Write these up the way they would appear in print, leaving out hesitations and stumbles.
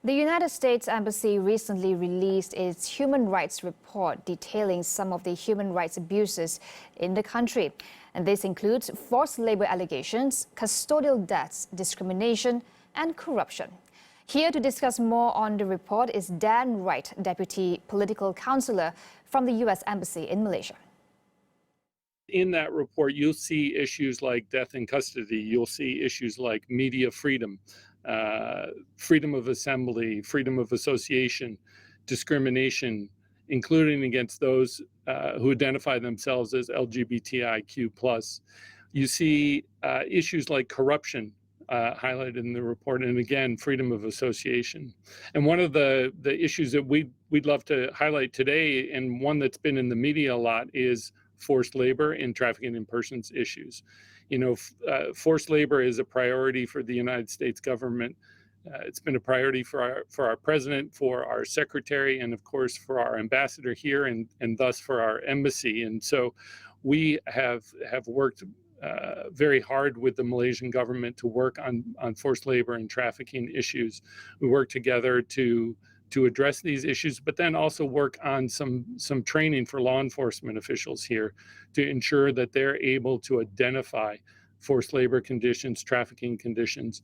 The United States Embassy recently released its human rights report detailing some of the human rights abuses in the country. And this includes forced labor allegations, custodial deaths, discrimination, and corruption. Here to discuss more on the report is Dan Wright, Deputy Political Counselor from the U.S. Embassy in Malaysia. In that report, you'll see issues like death in custody. You'll see issues like media freedom, freedom of assembly, freedom of association, discrimination, including against those who identify themselves as LGBTIQ+. You see issues like corruption highlighted in the report, and again, freedom of association. And one of the issues that we'd love to highlight today, and one that's been in the media a lot, is forced labor and trafficking in persons issues. Forced labor is a priority for the United States government. It's been a priority for our president, for our secretary, and of course for our ambassador here, and thus for our embassy. And so we have worked very hard with the Malaysian government to work on forced labor and trafficking issues. We work together to address these issues, but then also work on some training for law enforcement officials here to ensure that they're able to identify forced labor conditions, trafficking conditions.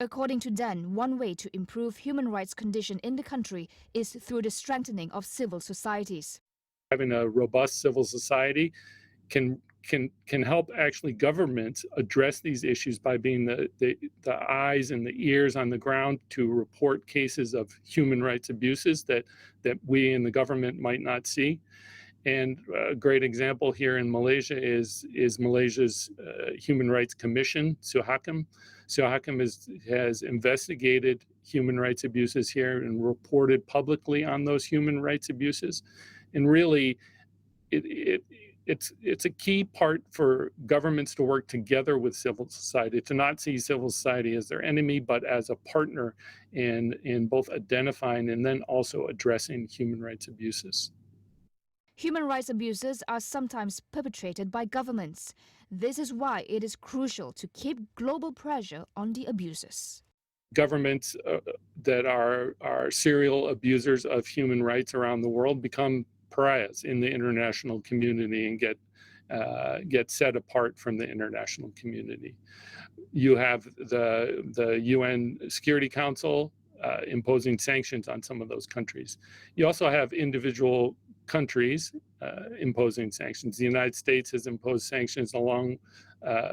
According to Dan, one way to improve human rights condition in the country is through the strengthening of civil societies. Having a robust civil society can help actually governments address these issues by being the eyes and the ears on the ground to report cases of human rights abuses that we in the government might not see. And a great example here in Malaysia is Malaysia's Human Rights Commission, Suhakam. Suhakam has investigated human rights abuses here and reported publicly on those human rights abuses. And really, it's a key part for governments to work together with civil society, to not see civil society as their enemy, but as a partner in both identifying and then also addressing human rights abuses. Human rights abuses are sometimes perpetrated by governments. This is why it is crucial to keep global pressure on the abusers. Governments that are serial abusers of human rights around the world become pariahs in the international community and get set apart from the international community. You have the UN Security Council imposing sanctions on some of those countries. You also have individual countries imposing sanctions. The United States has imposed sanctions along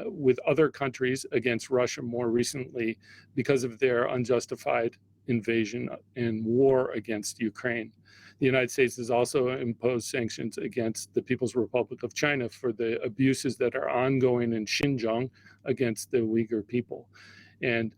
with other countries against Russia more recently because of their unjustified invasion and war against Ukraine. The United States has also imposed sanctions against the People's Republic of China for the abuses that are ongoing in Xinjiang against the Uyghur people. And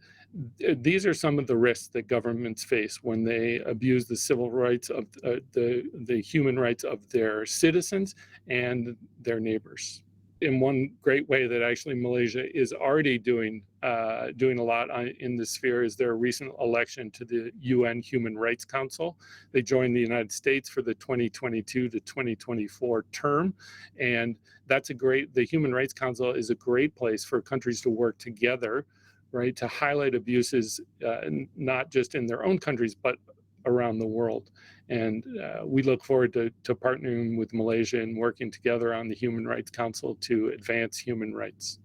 these are some of the risks that governments face when they abuse the civil rights of the human rights of their citizens and their neighbors. In one great way that actually Malaysia is already doing a lot in this sphere is their recent election to the UN Human Rights Council. They joined the United States for the 2022 to 2024 term, and the Human Rights Council is a great place for countries to work together, right, to highlight abuses not just in their own countries, but around the world. And we look forward to partnering with Malaysia and working together on the Human Rights Council to advance human rights.